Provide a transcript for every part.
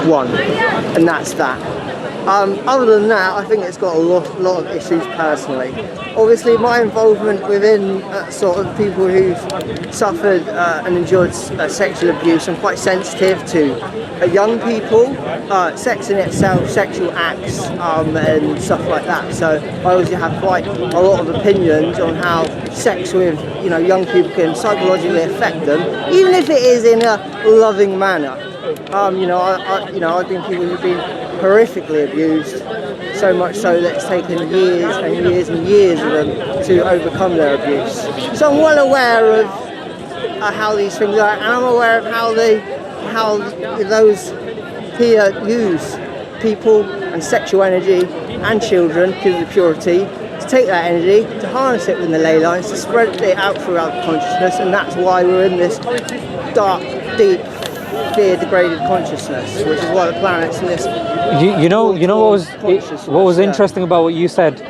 one, and that's that. Other than that, I think it's got a lot of issues personally. Obviously, my involvement within sort of people who've suffered and endured sexual abuse, I'm quite sensitive to young people, sex in itself, sexual acts, and stuff like that. So I obviously have quite a lot of opinions on how sex with young people can psychologically affect them, even if it is in a loving manner. I've been people who've been horrifically abused, so much so that it's taken years and years and years of them to overcome their abuse. So I'm well aware of how these things are, and I'm aware of how those here use people and sexual energy and children because of the purity, to take that energy, to harness it within the ley lines, to spread it out throughout the consciousness, and that's why we're in this dark, deep, fear-degraded consciousness, which is why the planet's in this. What was interesting about what you said?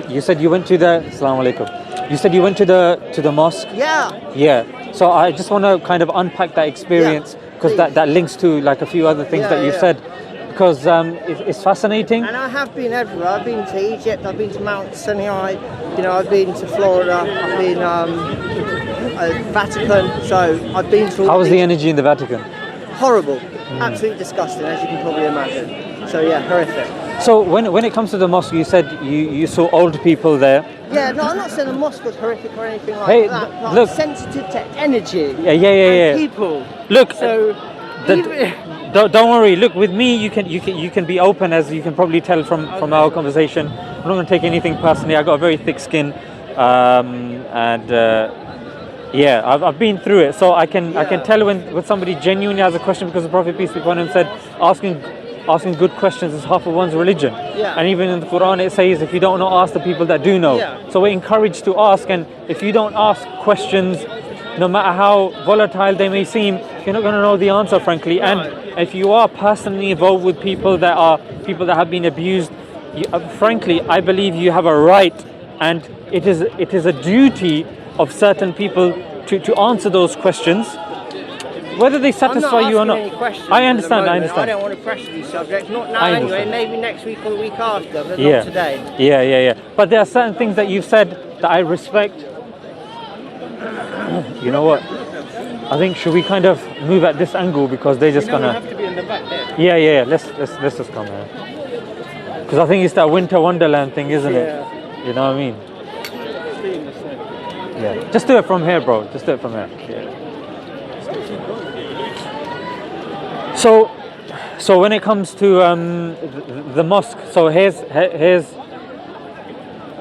You said you went to the. Assalamu alaikum. You said you went to the mosque. Yeah. Yeah. So I just want to kind of unpack that experience because that links to like a few other things that you've said. Because it's fascinating. And I have been everywhere. I've been to Egypt, I've been to Mount Sinai, I've been to Florida, I've been Vatican, so I've been to all. How was the energy in the Vatican? Horrible. Absolutely disgusting, as you can probably imagine. So yeah, horrific. So when it comes to the mosque, you said you saw old people there. Yeah, no, I'm not saying the mosque was horrific or anything like that. But look, I'm sensitive to energy. Yeah. People. Look, so don't worry. Look, with me, you can be open, as you can probably tell from our conversation. I'm not going to take anything personally. I got a very thick skin, I've been through it, so I can tell when somebody genuinely has a question, because the Prophet peace be upon him said, asking good questions is half of one's religion. Yeah. And even in the Quran it says, if you don't know, ask the people that do know. Yeah. So we're encouraged to ask, and if you don't ask questions, no matter how volatile they may seem, you're not going to know the answer, frankly. No. And if you are personally involved with people that have been abused, frankly, I believe you have a right, and it is a duty of certain people to answer those questions, whether they satisfy you or not. I understand. I don't want to pressure these subjects, not now anyway, maybe next week or the week after, but not today. Yeah. But there are certain things that you've said that I respect. You know what? I think, should we kind of move at this angle, because they're just gonna. We have to be in the back there. Yeah. Let's just come here. Because I think it's that winter wonderland thing, isn't it? You know what I mean? Yeah. Just do it from here, bro. Just do it from here. Yeah. So when it comes to the mosque, so here's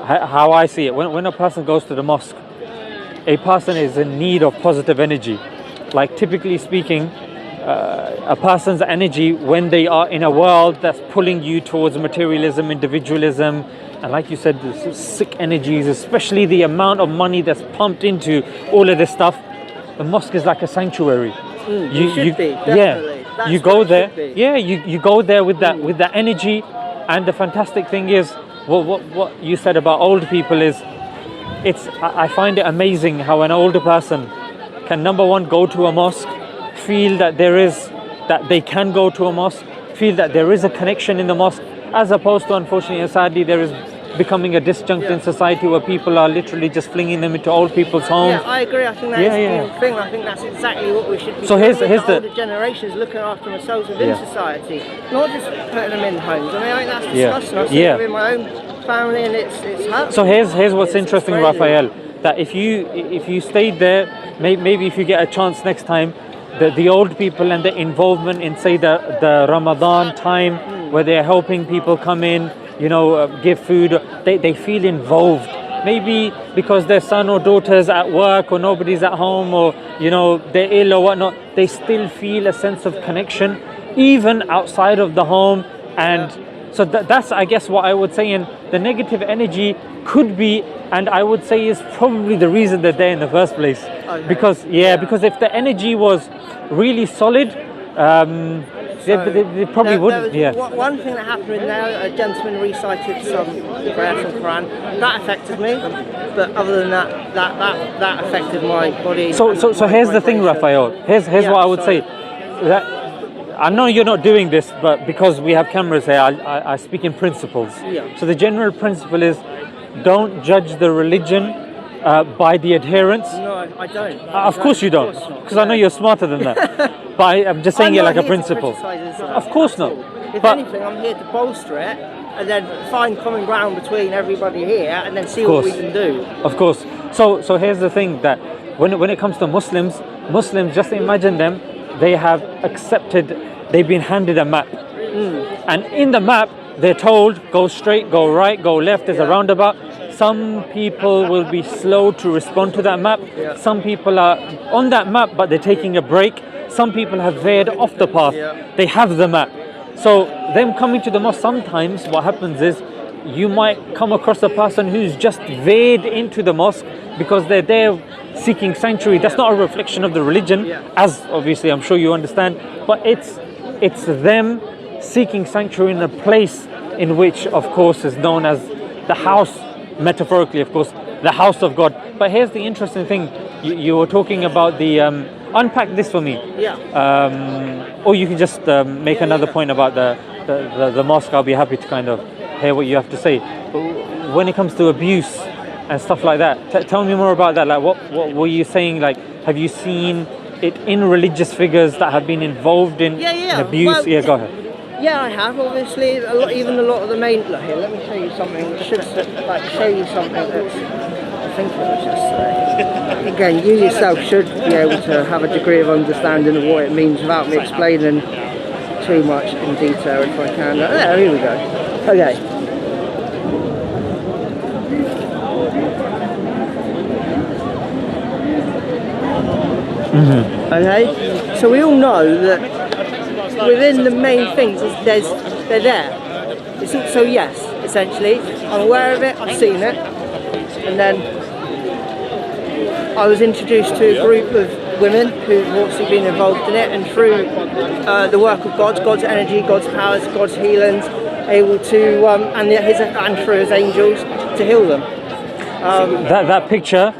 how I see it. When a person goes to the mosque, a person is in need of positive energy. Like, typically speaking, a person's energy, when they are in a world that's pulling you towards materialism, individualism, and like you said, the sick energies, especially the amount of money that's pumped into all of this stuff, the mosque is like a sanctuary. You should be, definitely. That's you go there. Yeah, you go there with that energy, and the fantastic thing is, what you said about old people is, I find it amazing how an older person can, number one, go to a mosque, feel that they can go to a mosque, feel that there is a connection in the mosque, as opposed to, unfortunately and sadly, there is becoming a disjunct in society where people are literally just flinging them into old people's homes. Yeah, I agree. I think that's the thing. I think that's exactly what we should be doing. Here's the older generations looking after themselves within society, not just putting them in homes. I think that's disgusting. I've seen it within my own family, and it's hurtful. So here's what's interesting, Raphael, that if you stayed there, maybe if you get a chance next time, the old people and the involvement in, say, the Ramadan time, where they're helping people come in, give food, they feel involved. Maybe because their son or daughter's at work, or nobody's at home, or they're ill or whatnot, they still feel a sense of connection even outside of the home. And so that's, I guess, what I would say. And the negative energy could be, and I would say is probably the reason they're there in the first place. Okay. Because if the energy was really solid, they probably wouldn't. One thing that happened in there, a gentleman recited some prayer from Quran. That affected me, but other than that affected my body. So here's the thing, Raphael. Here's what I would say. That I know you're not doing this, but because we have cameras here, I speak in principles. Yeah. So the general principle is, don't judge the religion by the adherents. No, I don't. Of course you don't, because I know you're smarter than that. But I'm just saying it like a principle. Of course not. If But anything, I'm here to bolster it and then find common ground between everybody here and then see what we can do. of course. So here's the thing, that when it comes to Muslims, just imagine them. They have accepted. They've been handed a map, and in the map they're told, go straight, go right, go left. There's a roundabout. Some people will be slow to respond to that map. Yeah. Some people are on that map, but they're taking a break. Some people have veered off the path. Yeah. They have the map. So them coming to the mosque, sometimes what happens is you might come across a person who's just veered into the mosque because they're there seeking sanctuary. That's not a reflection of the religion, as obviously I'm sure you understand, but it's them seeking sanctuary in a place in which, of course, is known as the house, metaphorically, of course, the house of God. But here's the interesting thing. You were talking about the unpack this for me. Yeah. Or you can just make another point about the mosque. I'll be happy to kind of hear what you have to say. But when it comes to abuse and stuff like that, tell me more about that. Like, what were you saying? Like, have you seen it in religious figures that have been involved in abuse? Well, Go ahead. Yeah, I have. Obviously, even a lot of the main. Look here, let me show you something. I should show you something that's. I think it was just. Again, you yourself should be able to have a degree of understanding of what it means without me explaining too much in detail, if I can. There, here we go. Okay. Okay, so we all know that within the main things they're there. It's also, yes, essentially, I'm aware of it, I've seen it, and then I was introduced to a group of women who've also been involved in it, and through the work of God's energy, God's powers, God's healings, able to, and through his angels, to heal them. That picture,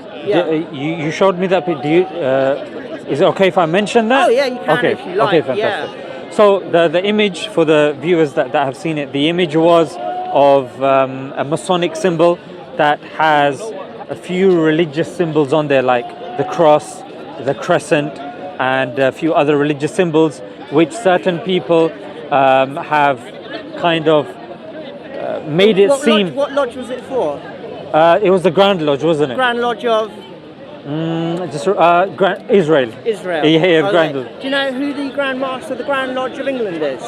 you showed me that picture. Is it okay if I mention that? Oh yeah, you can if you like. Okay, fantastic. So the image, for the viewers that have seen it, the image was of a Masonic symbol that has a few religious symbols on there, like the cross, the crescent, and a few other religious symbols, which certain people have kind of made it seem. What lodge was it for? It was the Grand Lodge, wasn't it? Grand Lodge of. Israel. Israel. Yeah, Grand Lodge. Do you know who the Grand Master of the Grand Lodge of England is?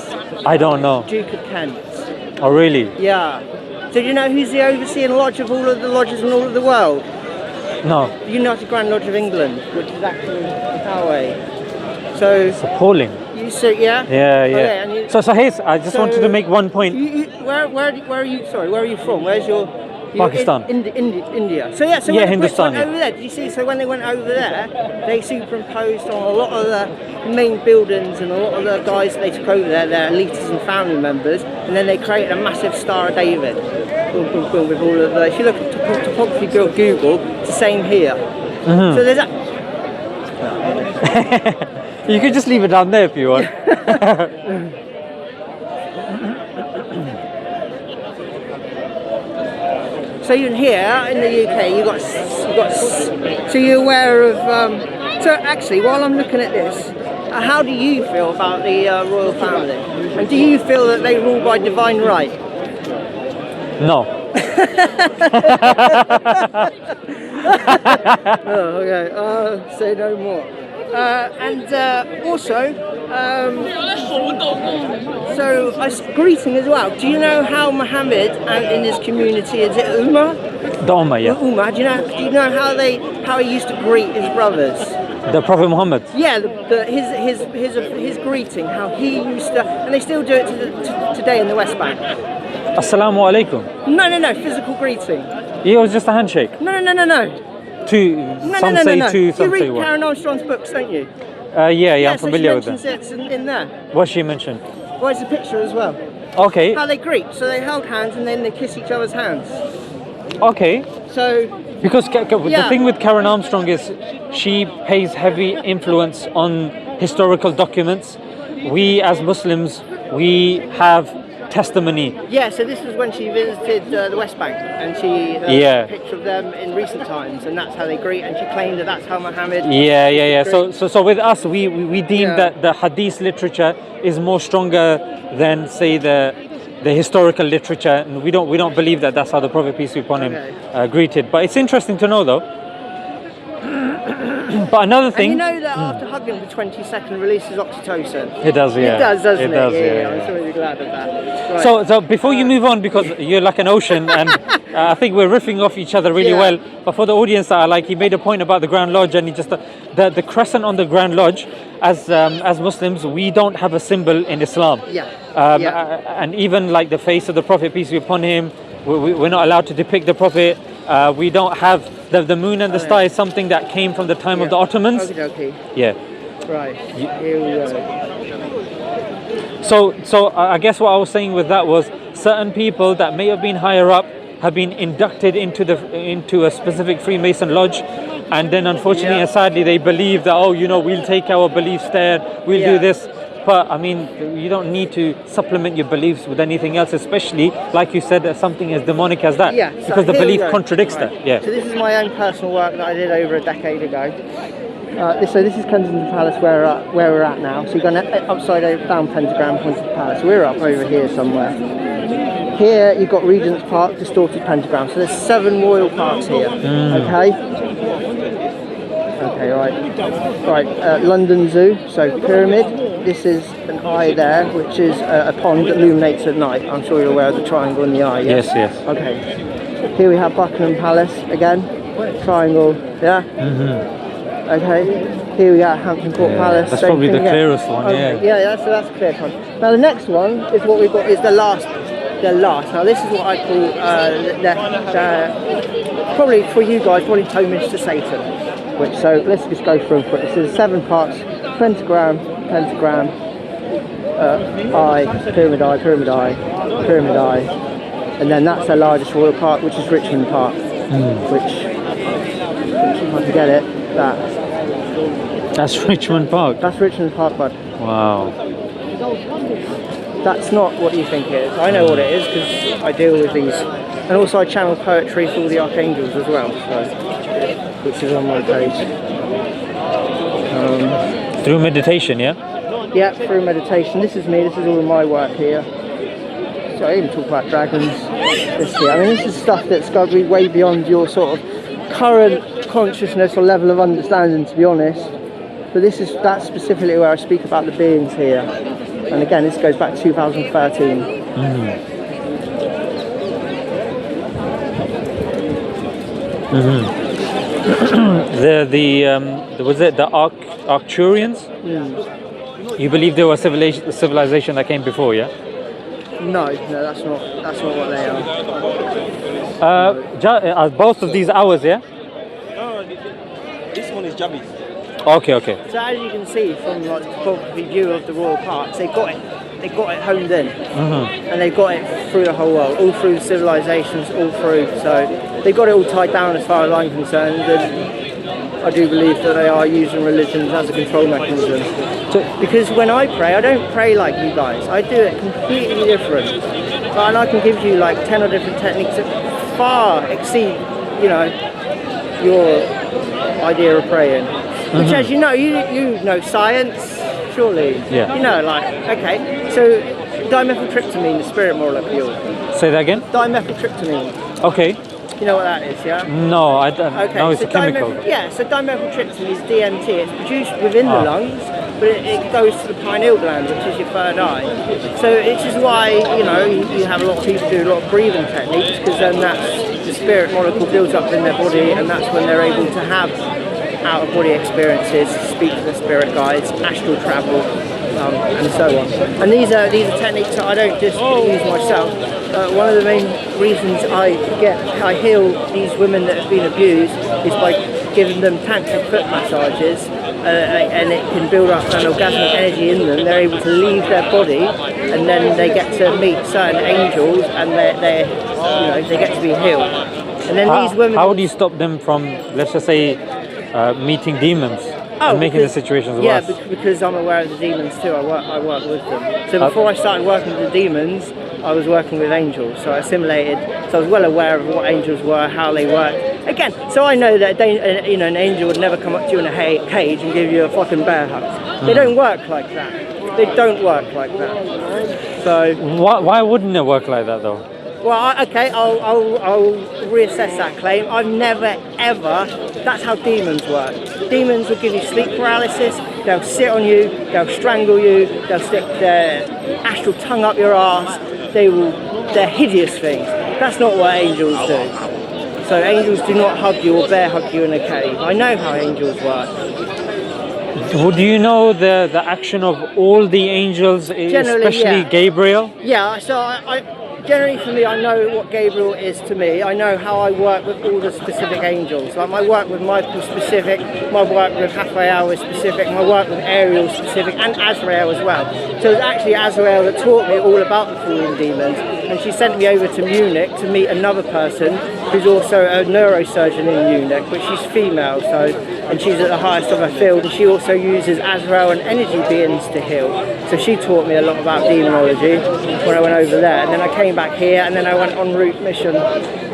I don't know. Duke of Kent. Oh, really? Yeah. So do you know who's the overseeing lodge of all of the lodges in all of the world? No. The United Grand Lodge of England, which is actually that way. So. It's appalling. You see, yeah. Yeah. Okay, so here's. I just wanted to make one point. Where are you? Sorry, where are you from? Where's your? Pakistan. India. So when the Brits went over there, did you see? So when they went over there, they superimposed on a lot of the main buildings and a lot of the guys that they took over there, their elites and family members, and then they created a massive Star of David. Boom, boom, boom, with all of the. If you look at topography Google, it's the same here. So there's that. You could just leave it down there if you want. So even here in the UK, you got. So you're aware of. So actually, while I'm looking at this, how do you feel about the royal family? And do you feel that they rule by divine right? No. Oh, okay. Say no more. Also, so greeting as well. Do you know how Muhammad and in his community, is it Ummah? The Ummah, yeah. Ummah. Do you know how he used to greet his brothers? The Prophet Muhammad. Yeah, his greeting, how he used to, and they still do it today in the West Bank. Assalamu alaikum. No, physical greeting. Yeah, it was just a handshake. No. Some say two, some say You read one. Karen Armstrong's books, don't you? Yeah, I'm familiar with them. them. It's in there. What she mentioned? Well, it's a picture as well. Okay. How they greet. So they held hands and then they kiss each other's hands. Okay. So. Because the thing with Karen Armstrong is she pays heavy influence on historical documents. we as Muslims, we have testimony. Yeah, so this was when she visited the West Bank, and she took a picture of them in recent times, and that's how they greet, and she claimed that that's how Muhammad. Yeah. So with us, we deem that the hadith literature is more stronger than, say, the historical literature, and we don't believe that that's how the Prophet, peace be upon him, greeted. But it's interesting to know, though. But another thing, and you know that after hugging the 20-second releases oxytocin. It does, yeah. It does, doesn't it? Does, yeah. I'm sure you're glad of that. Right. So before you move on, because you're like an ocean, and I think we're riffing off each other really well. But for the audience, he made a point about the Grand Lodge, and he just the crescent on the Grand Lodge. As Muslims, we don't have a symbol in Islam. And even like the face of the Prophet, peace be upon him, we're not allowed to depict the Prophet. We don't have the moon and the star is something that came from the time of the Ottomans. Okay. Yeah. Right. Here we go. So I guess what I was saying with that was certain people that may have been higher up have been inducted into a specific Freemason lodge, and then unfortunately and sadly they believe that we'll take our beliefs there, we'll do this. But I mean, you don't need to supplement your beliefs with anything else, especially like you said, something as demonic as that, because the belief contradicts that. Yeah. So this is my own personal work that I did over a decade ago. So this is Kensington Palace where we're at now. So you've got an upside down pentagram pointed to the palace. We're up over here somewhere. Here you've got Regent's Park, distorted pentagram. So there's 7 royal parks here. Okay, right. London Zoo. So pyramid. This is an eye there, which is a pond that illuminates at night. I'm sure you're aware of the triangle in the eye. Yes. Okay. Here we have Buckingham Palace again. Triangle. Yeah. Okay, here we got Hampton Court Palace. That's probably the clearest one, that's a clear one. Now the next one is what we've got is the last. Now this is what I call probably for you guys, probably homage to Satan. So let's just go through them quick. So there's 7 parts: pentagram, eye, pyramid eye, and then that's the largest royal park, which is Richmond Park, which if I can get it. That's Richmond Park. That's Richmond Park, bud. Wow. That's not what you think it is. I know what it is because I deal with these, and also I channel poetry for all the archangels as well, which is on my page. Through meditation, yeah? Yeah, through meditation. This is me. This is all my work here. So I even talk about dragons. This is stuff that's got to be way beyond your sort of current consciousness or level of understanding, to be honest. But that's specifically where I speak about the beings here. And again, this goes back to 2013. Was it the Arcturians? You believe there was civilization that came before, yeah? No, that's not what they are. Both of these hours, yeah? No, this one is Jabbies. Okay. So as you can see from like the topography view of the royal parks, they got it honed in, and they got it through the whole world, all through civilizations, all through. So they got it all tied down as far as I'm concerned, and I do believe that they are using religions as a control mechanism. Because when I pray, I don't pray like you guys. I do it completely different, and I can give you like 10 or different techniques that far exceed, your idea of praying. Which, as you know science, surely. Yeah. Okay. So dimethyltryptamine, the spirit molecule. Say that again? Dimethyltryptamine. Okay. You know what that is, yeah? No, I don't. Okay. No, it's a chemical. So dimethyltryptamine is DMT. It's produced within the lungs, but it goes to the pineal gland, which is your third eye. So it's just why, you have a lot of people do a lot of breathing techniques, because then the spirit molecule builds up in their body, and that's when they're able to have out-of-body experiences, speak to the spirit guides, astral travel, and so on. And these are techniques that I don't just use myself. One of the main reasons I heal these women that have been abused is by giving them tantric foot massages, and it can build up an orgasmic energy in them. They're able to leave their body, and then they get to meet certain angels, and they get to be healed. And then these women. How do you stop them from, let's just say, meeting demons? and making the situations yeah, worse? because I'm aware of the demons too. I work with them. So before I started working with the demons, I was working with angels. So I assimilated. So I was well aware of what angels were, how they worked. Again, so I know that an angel would never come up to you in a cage and give you a fucking bear hug. They don't work like that. They don't work like that. So Why wouldn't it work like that though? well, okay, I'll reassess that claim. I've never ever. That's how demons work. Demons will give you sleep paralysis. They'll sit on you. They'll strangle you. They'll stick their astral tongue up your ass. They're hideous things. That's not what angels do. So angels do not hug you or bear hug you in a cave. I know how angels work. Well, do you know the action of all the angels, especially yeah. Gabriel? Yeah, so I generally for me, I know what Gabriel is to me. I know how I work with all the specific angels. Like my work with Michael specific, my work with Raphael is specific, my work with Ariel specific, and Azrael as well. So it's actually Azrael that taught me all about the fallen demons, and she sent me over to Munich to meet another person who's also a neurosurgeon in Munich, but she's female, and she's at the highest of her field, and she also uses Azrael and energy beings to heal. So she taught me a lot about demonology when I went over there, and then I came back here, and then I went en route mission.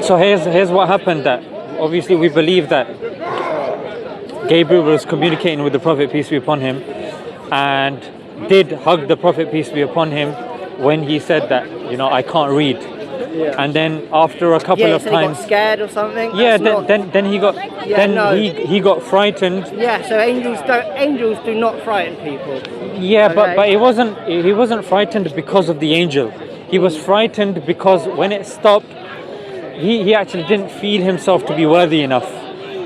So here's what happened. That obviously we believe that Gabriel was communicating with the Prophet, peace be upon him, and did hug the Prophet, peace be upon him, when he said that, I can't read. Yeah. And then after a couple of times, he got scared or something. Yeah, then he got he got frightened. Yeah, so angels do not frighten people. Yeah, okay? but he wasn't frightened because of the angel. He was frightened because when it stopped, he actually didn't feel himself to be worthy enough.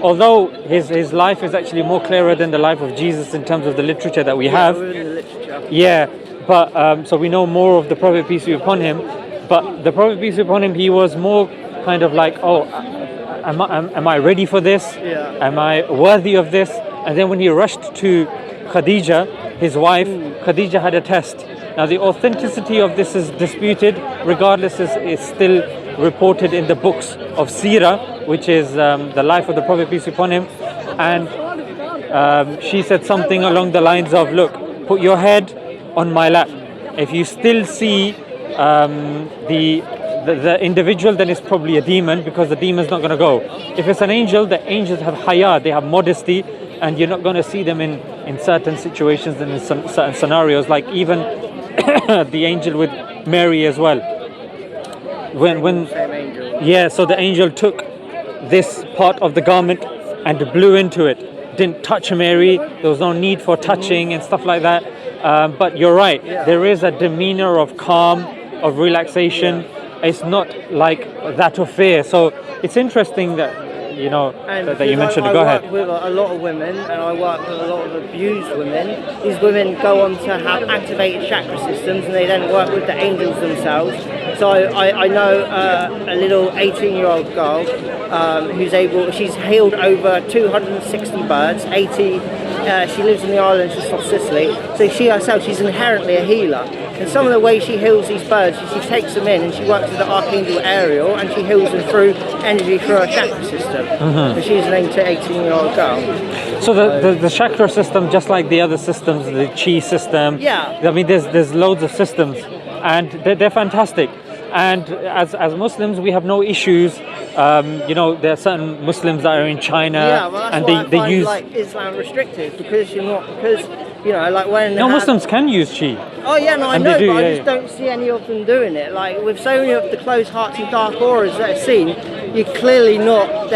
Although his life is actually more clearer than the life of Jesus in terms of the literature that we have. We're in the literature. Yeah, but so we know more of the Prophet, peace be upon him. But the Prophet, peace be upon him, he was more kind of like, am I ready for this? Yeah. Am I worthy of this? And then when he rushed to Khadija, his wife, Khadija had a test. Now the authenticity of this is disputed. Regardless, is still reported in the books of Seerah, which is the life of the Prophet, peace be upon him. And she said something along the lines of, look, put your head on my lap. If you still see the individual, then it's probably a demon, because the demon's not going to go. If it's an angel, the angels have haya, they have modesty, and you're not going to see them in certain situations and in certain scenarios, like even the angel with Mary as well. Same angel. Yeah, so the angel took this part of the garment and blew into it. Didn't touch Mary. There was no need for touching and stuff like that. But you're right. Yeah. There is a demeanor of calm, of relaxation. Yeah. It's not like that of fear. So it's interesting that that you mentioned. Go ahead. I work with a lot of women, and I work with a lot of abused women. These women go on to have activated chakra systems, and they then work with the angels themselves. So I know a little 18-year-old girl she's healed over 260 birds, 80. She lives in the islands just off Sicily. So she herself, she's inherently a healer. And some of the ways she heals these birds is she takes them in and she works with the Archangel Ariel, and she heals them through energy through her chakra system. So she's an 18-year-old girl. So the chakra system, just like the other systems, the chi system. Yeah. I mean, there's loads of systems, and they're fantastic. And as Muslims, we have no issues. There are certain Muslims that are in China, and they use like Islam restricted, because like when Muslims can use chi. Oh yeah, no, I And know, they do, but yeah, I just don't see any of them doing it. Like with so many of the closed hearts and dark auras that I've seen, you're clearly not.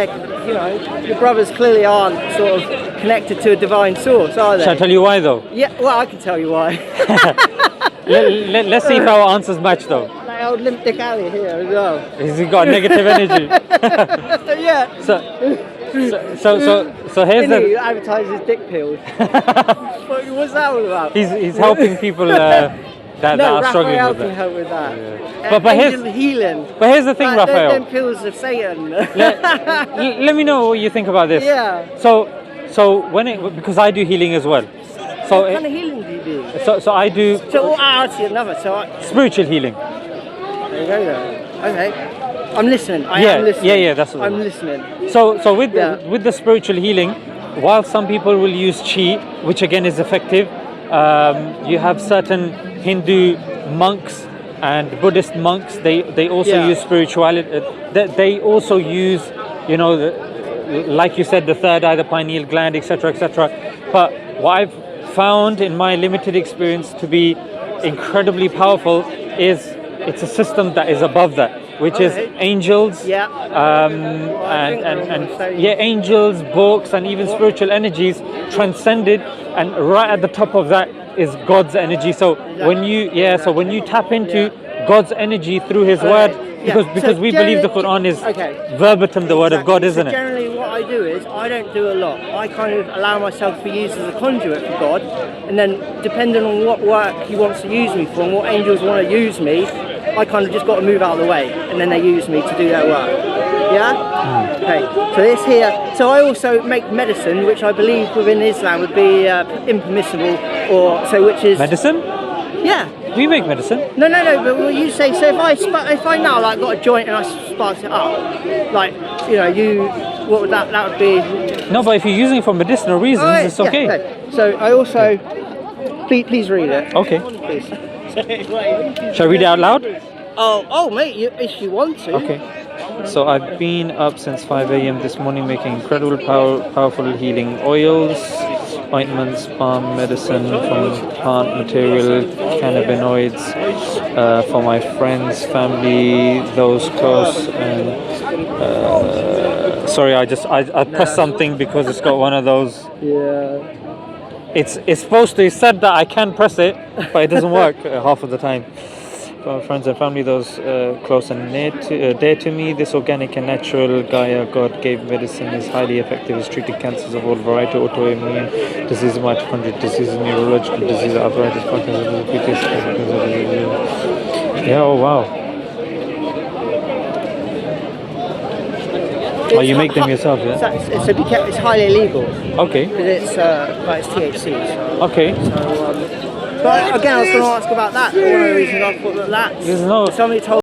Your brothers clearly aren't sort of connected to a divine source, are they? Shall I tell you why though? Yeah, well, I can tell you why. Let's see if our answers match though. Like old Limp Dick Alley here as well. Has he got negative energy? Yeah. So here's He advertises dick pills. What's that all about? He's helping people that are struggling Raphael with can that. help with that. Yeah. But Angel healing. But here's the thing, Like, Raphael. them pills of Satan. Let me know what you think about this. Yeah. So because I do healing as well. So What kind of healing do you do? So I do So actually another. spiritual healing. There you go then. Okay. I'm listening. I am listening. Yeah, that's what I'm listening. So with the spiritual healing, while some people will use chi, which again is effective, you have certain Hindu monks and Buddhist monks. They also use spirituality. They also use, you know, like you said, the third eye, the pineal gland, etc., etc. But what I've found in my limited experience to be incredibly powerful is it's a system that is above that, which is angels, angels, books, and even spiritual energies transcended, and right at the top of that is God's energy. So when you tap into God's energy through His word, because we believe the Quran is verbatim the word of God, isn't it? Generally, what I do is I don't do a lot. I kind of allow myself to be used as a conduit for God, and then depending on what work He wants to use me for and what angels want to use me, I kind of just got to move out of the way, and then they use me to do their work. Yeah? Okay, so this here, so I also make medicine, which I believe within Islam would be impermissible, which is... Medicine? Yeah. Do you make medicine? No, but what you say, so if I now like got a joint and I spark it up, like, you know, what would that would be? No, but if you're using it for medicinal reasons, it's okay. Okay. So I also, please read it. Okay. Please. Shall I read it out loud? Oh, mate, if you want to. Okay. So I've been up since 5 a.m. this morning making incredible powerful healing oils, ointments, balm, medicine from plant material, cannabinoids for my friends, family, those close. And sorry, I pressed something because it's got one of those. Yeah. It's supposed to. It said that I can press it, but it doesn't work half of the time. For my friends and family, those close and dear to me, this organic and natural Gaia God gave medicine is highly effective. It's treating cancers of all variety, autoimmune disease, mitochondrial disease, neurological disease, arthritis, Parkinson's, diabetes. Yeah. Oh wow. You make them yourself, yeah? It's highly illegal. Okay. Because it's THC. So, okay. But again, I was going to ask about that. One of the reasons I thought that somebody told